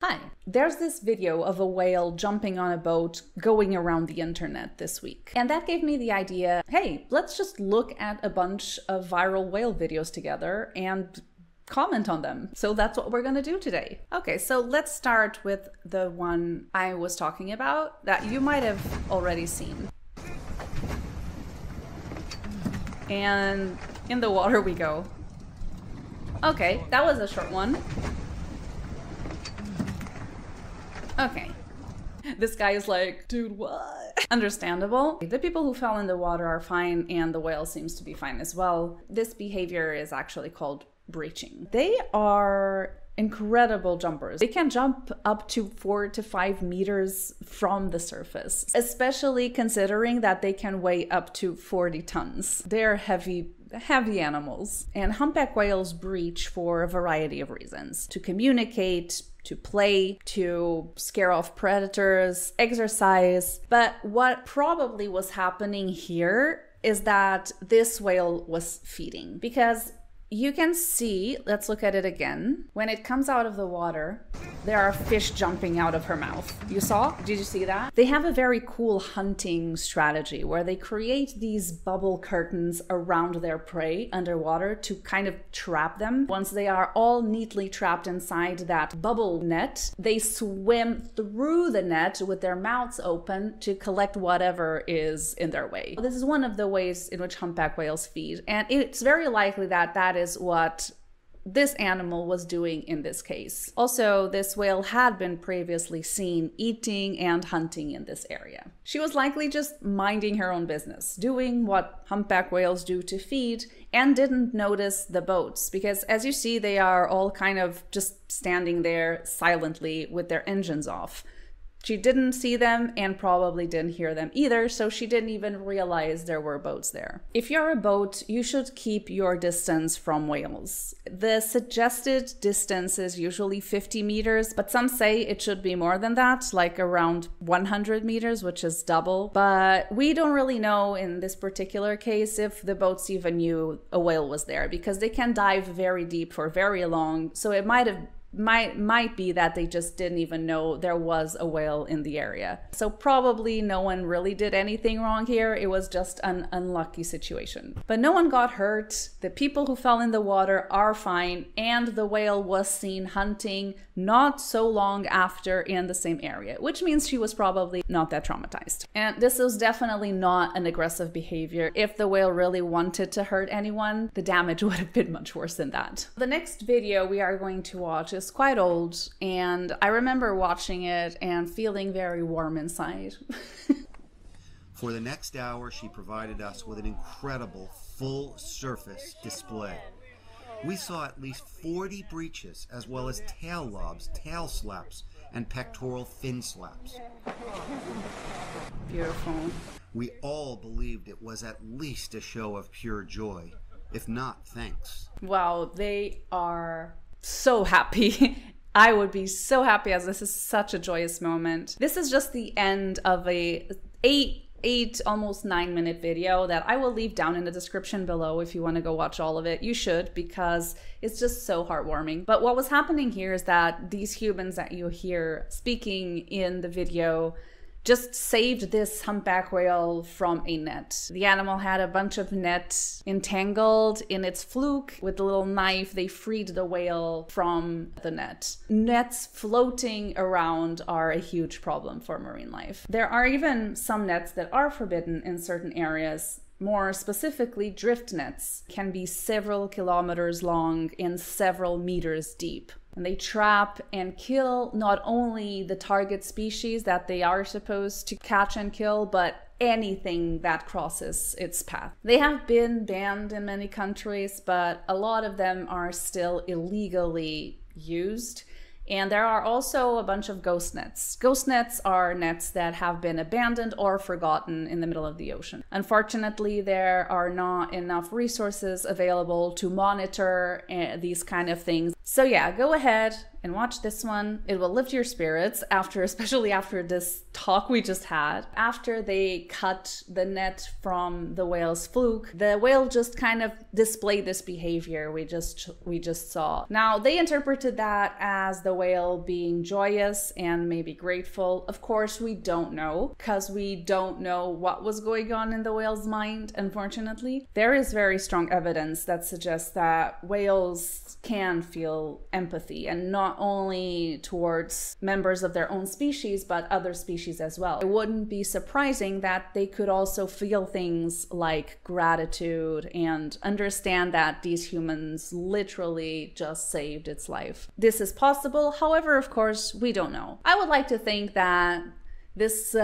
Hi, there's this video of a whale jumping on a boat going around the internet this week. And that gave me the idea, hey, let's just look at a bunch of viral whale videos together and comment on them. So that's what we're gonna do today. Okay, so let's start with the one I was talking about that you might have already seen. And in the water we go. Okay, that was a short one. Okay. This guy is like, dude, what? Understandable. The people who fell in the water are fine, and the whale seems to be fine as well. This behavior is actually called breaching. They are incredible jumpers. They can jump up to 4 to 5 meters from the surface, especially considering that they can weigh up to 40 tons. They're heavy animals. And humpback whales breach for a variety of reasons: to communicate, to play, to scare off predators, exercise. But what probably was happening here is that this whale was feeding, because you can see, let's look at it again. When it comes out of the water, there are fish jumping out of her mouth. You saw? Did you see that? They have a very cool hunting strategy where they create these bubble curtains around their prey underwater to kind of trap them. Once they are all neatly trapped inside that bubble net, they swim through the net with their mouths open to collect whatever is in their way. This is one of the ways in which humpback whales feed, and it's very likely that that is what this animal was doing in this case. Also, this whale had been previously seen eating and hunting in this area. She was likely just minding her own business, doing what humpback whales do to feed, and didn't notice the boats, because as you see, they are all kind of just standing there silently with their engines off. She didn't see them and probably didn't hear them either, so she didn't even realize there were boats there. If you're a boat, you should keep your distance from whales. The suggested distance is usually 50 meters, but some say it should be more than that, like around 100 meters, which is double. But we don't really know in this particular case if the boats even knew a whale was there, because they can dive very deep for very long, so it might be that they just didn't even know there was a whale in the area. So probably no one really did anything wrong here. It was just an unlucky situation. But no one got hurt. The people who fell in the water are fine, and the whale was seen hunting not so long after in the same area, which means she was probably not that traumatized. And this was definitely not an aggressive behavior. If the whale really wanted to hurt anyone, the damage would have been much worse than that. The next video we are going to watch is quite old, and I remember watching it and feeling very warm inside. For the next hour, she provided us with an incredible full-surface display. We saw at least 40 breaches, as well as tail lobs, tail slaps, and pectoral fin slaps. Beautiful. We all believed it was at least a show of pure joy, if not thanks. Wow, they are so happy. I would be so happy, as this is such a joyous moment. This is just the end of a eight, almost 9-minute video that I will leave down in the description below if you want to go watch all of it. You should, because it's just so heartwarming. But what was happening here is that these humans that you hear speaking in the video just saved this humpback whale from a net. The animal had a bunch of net entangled in its fluke. With a little knife, they freed the whale from the net. Nets floating around are a huge problem for marine life. There are even some nets that are forbidden in certain areas. More specifically, drift nets can be several kilometers long and several meters deep. And they trap and kill not only the target species that they are supposed to catch and kill, but anything that crosses its path. They have been banned in many countries, but a lot of them are still illegally used. And there are also a bunch of ghost nets. Ghost nets are nets that have been abandoned or forgotten in the middle of the ocean. Unfortunately, there are not enough resources available to monitor these kind of things. So yeah, go ahead and watch this one. It will lift your spirits especially after this talk we just had. After they cut the net from the whale's fluke, the whale just kind of displayed this behavior we just saw. Now, they interpreted that as the whale being joyous and maybe grateful. Of course, we don't know, because we don't know what was going on in the whale's mind, unfortunately. There is very strong evidence that suggests that whales can feel empathy, and not only towards members of their own species, but other species as well. It wouldn't be surprising that they could also feel things like gratitude and understand that these humans literally just saved its life. This is possible. However, of course, we don't know. I would like to think that this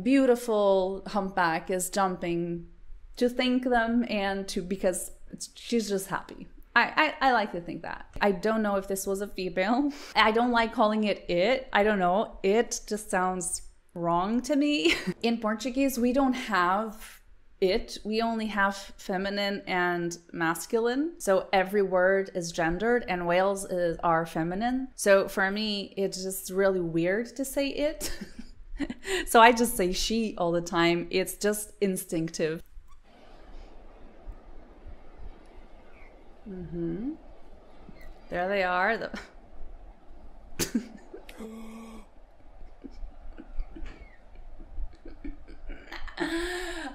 beautiful humpback is jumping to thank them and because she's just happy. I like to think that. I don't know if this was a female. I don't like calling it. I don't know. It just sounds wrong to me. In Portuguese, we don't have it. We only have feminine and masculine. So every word is gendered, and whales are feminine. So for me, it's just really weird to say it. So I just say she all the time. It's just instinctive. There they are.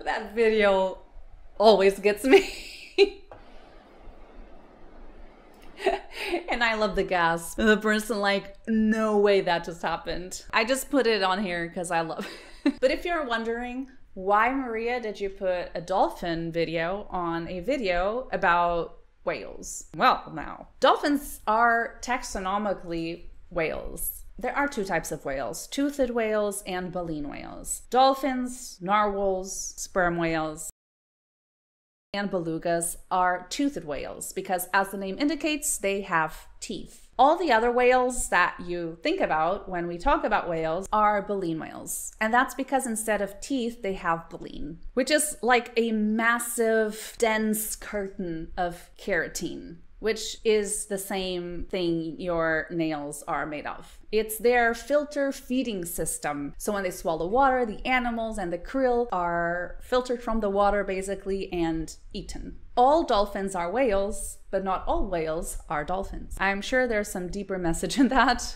That video always gets me. And I love the gasp. The person like, no way that just happened. I just put it on here because I love it. But if you're wondering, why, Maria, did you put a dolphin video on a video about whales? Well, now, dolphins are taxonomically whales. There are two types of whales, toothed whales and baleen whales. Dolphins, narwhals, sperm whales, and belugas are toothed whales because, as the name indicates, they have teeth. All the other whales that you think about when we talk about whales are baleen whales. And that's because instead of teeth, they have baleen, which is like a massive, dense curtain of keratin, which is the same thing your nails are made of. It's their filter feeding system. So when they swallow water, the animals and the krill are filtered from the water basically and eaten. All dolphins are whales, but not all whales are dolphins. I'm sure there's some deeper message in that,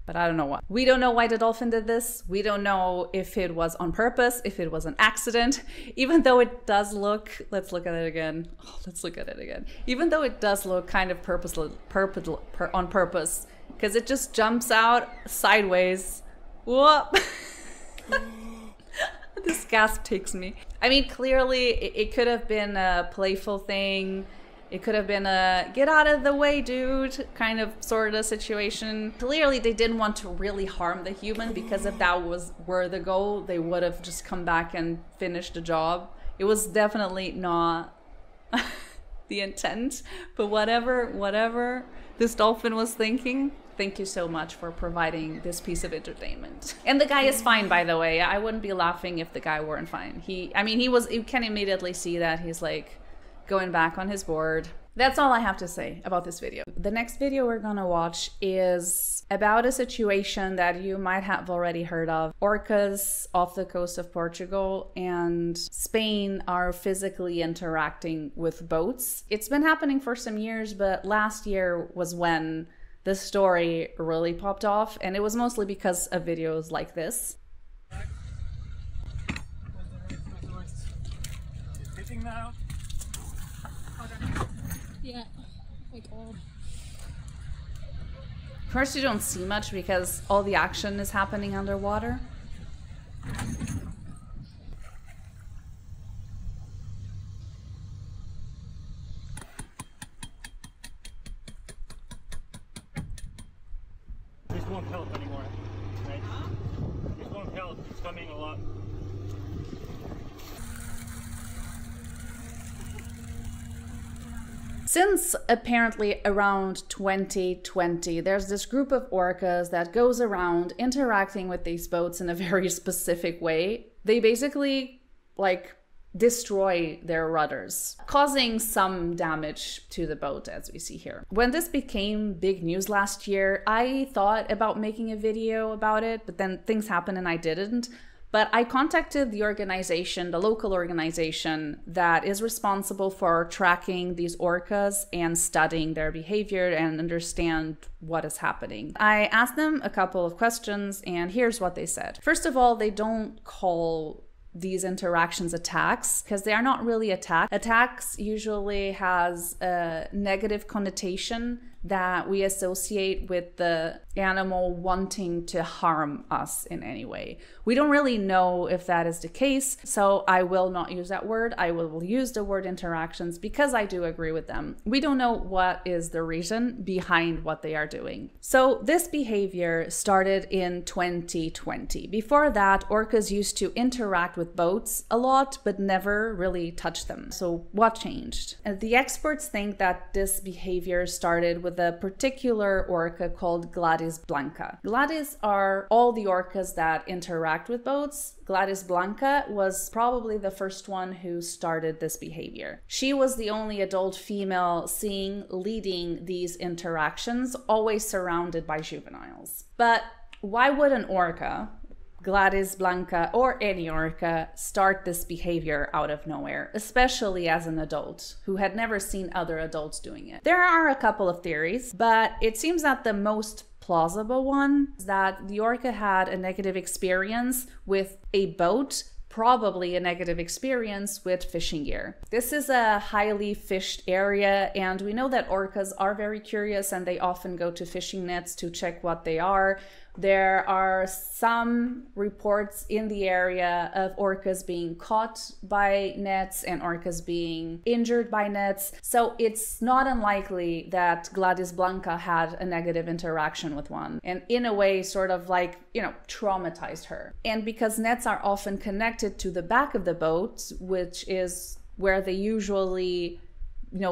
but I don't know what. We don't know why the dolphin did this. We don't know if it was on purpose, if it was an accident, even though it does look, let's look at it again. Oh, let's look at it again. Even though it does look kind of on purpose, because it just jumps out sideways. Whoop. This gasp takes me. I mean, clearly it could have been a playful thing. It could have been a get out of the way, dude, kind of sort of situation. Clearly they didn't want to really harm the human, because if that were the goal, they would have just come back and finished the job. It was definitely not the intent, but whatever this dolphin was thinking. Thank you so much for providing this piece of entertainment. And the guy is fine, by the way. I wouldn't be laughing if the guy weren't fine. You can immediately see that he's like going back on his board. That's all I have to say about this video. The next video we're gonna watch is about a situation that you might have already heard of. Orcas off the coast of Portugal and Spain are physically interacting with boats. It's been happening for some years, but last year was when the story really popped off, and it was mostly because of videos like this. It's hitting now. Yeah, my God. First, you don't see much because all the action is happening underwater. This won't help anymore, right? This won't help. It's coming a lot. Since apparently around 2020, there's this group of orcas that goes around interacting with these boats in a very specific way. They basically like destroy their rudders, causing some damage to the boat, as we see here. When this became big news last year, I thought about making a video about it, but then things happened and I didn't. But I contacted the organization, the local organization that is responsible for tracking these orcas and studying their behavior and understand what is happening. I asked them a couple of questions and here's what they said. First of all, they don't call these interactions attacks because they are not really attacks. Attacks usually has a negative connotation that we associate with the animal wanting to harm us in any way. We don't really know if that is the case, so I will not use that word. I will use the word interactions because I do agree with them. We don't know what is the reason behind what they are doing. So this behavior started in 2020. Before that, orcas used to interact with boats a lot, but never really touch them. So what changed? The experts think that this behavior started with a particular orca called Gladys blanca. Gladys are all the orcas that interact with boats. Gladys blanca was probably the first one who started this behavior. She was the only adult female leading these interactions, always surrounded by juveniles. But why would an orca, Gladys blanca or any orca, start this behavior out of nowhere, especially as an adult who had never seen other adults doing it? There are a couple of theories, but it seems that the most plausible one is that the orca had a negative experience with a boat, probably a negative experience with fishing gear. This is a highly fished area, and we know that orcas are very curious and they often go to fishing nets to check what they are. There are some reports in the area of orcas being caught by nets and orcas being injured by nets. So it's not unlikely that Gladys blanca had a negative interaction with one and in a way sort of like, traumatized her. And because nets are often connected to the back of the boat, which is where they usually,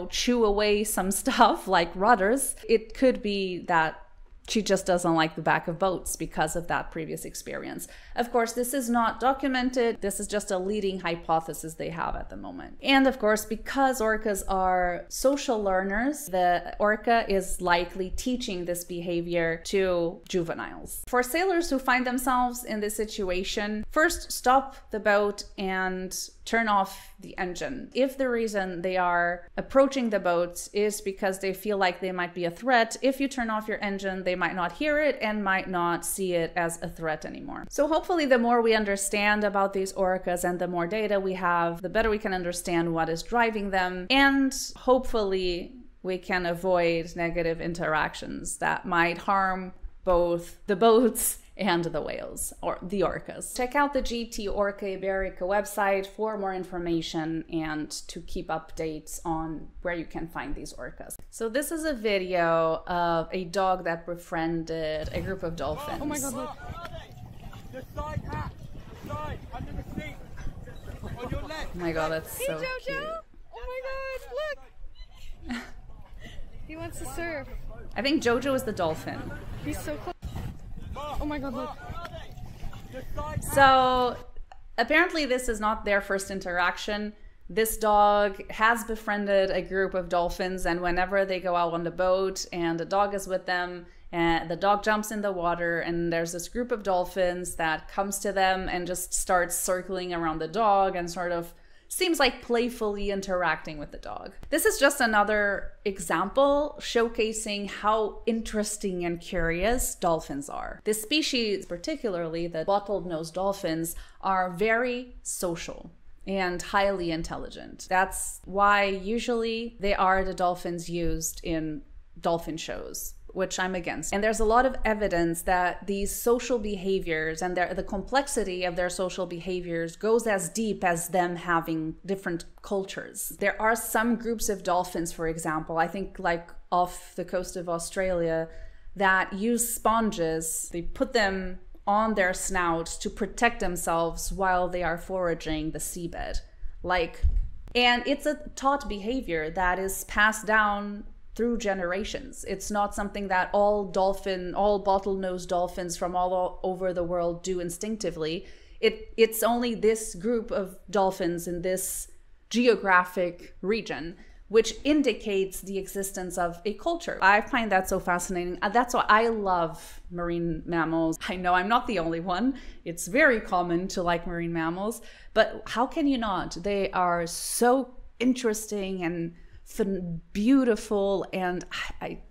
chew away some stuff like rudders, it could be that she just doesn't like the back of boats because of that previous experience. Of course, this is not documented. This is just a leading hypothesis they have at the moment. And of course, because orcas are social learners, the orca is likely teaching this behavior to juveniles. For sailors who find themselves in this situation, first stop the boat and turn off the engine. If the reason they are approaching the boat is because they feel like they might be a threat, if you turn off your engine, they might not hear it and might not see it as a threat anymore. So hopefully the more we understand about these orcas and the more data we have, the better we can understand what is driving them, and hopefully we can avoid negative interactions that might harm both the boats and the whales, or the orcas. Check out the GT Orca Iberica website for more information and to keep updates on where you can find these orcas. So this is a video of a dog that befriended a group of dolphins. Oh my god, look. The side hatch, side, under the seat, on your left. Oh my god, that's so Jojo! cute. Oh my god, look! He wants to surf. I think Jojo is the dolphin. He's so close. Oh my god, look. So apparently this is not their first interaction. This dog has befriended a group of dolphins, and whenever they go out on the boat and the dog is with them, and the dog jumps in the water and there's this group of dolphins that comes to them and just starts circling around the dog and sort of seems like playfully interacting with the dog. This is just another example showcasing how interesting and curious dolphins are. This species, particularly the bottlenose dolphins, are very social and highly intelligent. That's why usually they are the dolphins used in dolphin shows, which I'm against. And there's a lot of evidence that these social behaviors and the complexity of their social behaviors goes as deep as them having different cultures. There are some groups of dolphins, for example, I think like off the coast of Australia, that use sponges. They put them on their snouts to protect themselves while they are foraging the seabed. And it's a taught behavior that is passed down through generations. It's not something that all bottlenose dolphins from all over the world do instinctively. It's only this group of dolphins in this geographic region, which indicates the existence of a culture. I find that so fascinating. That's why I love marine mammals. I know I'm not the only one. It's very common to like marine mammals, but how can you not? They are so interesting and beautiful, and I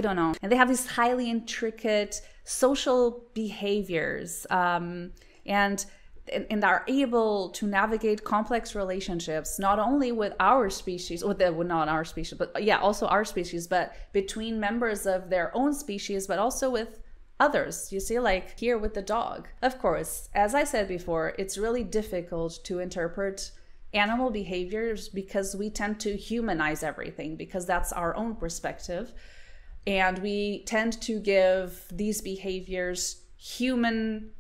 don't know. And they have these highly intricate social behaviors, and are able to navigate complex relationships, not only with our species, not our species, but yeah, also our species, but between members of their own species, but also with others. You see, like here with the dog. Of course, as I said before, it's really difficult to interpret animal behaviors because we tend to humanize everything, because that's our own perspective. And we tend to give these behaviors human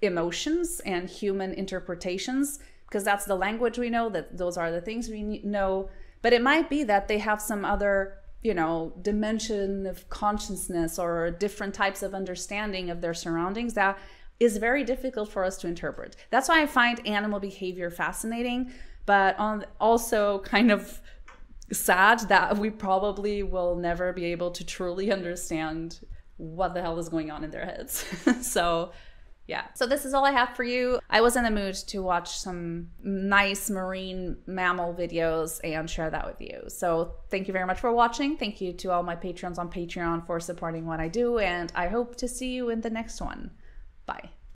emotions and human interpretations, because that's the language we know, that those are the things we know. But it might be that they have some other, dimension of consciousness or different types of understanding of their surroundings that is very difficult for us to interpret. That's why I find animal behavior fascinating, but also kind of sad that we probably will never be able to truly understand what the hell is going on in their heads. So yeah, so this is all I have for you. I was in the mood to watch some nice marine mammal videos and share that with you. So thank you very much for watching. Thank you to all my patrons on Patreon for supporting what I do, and I hope to see you in the next one. Bye.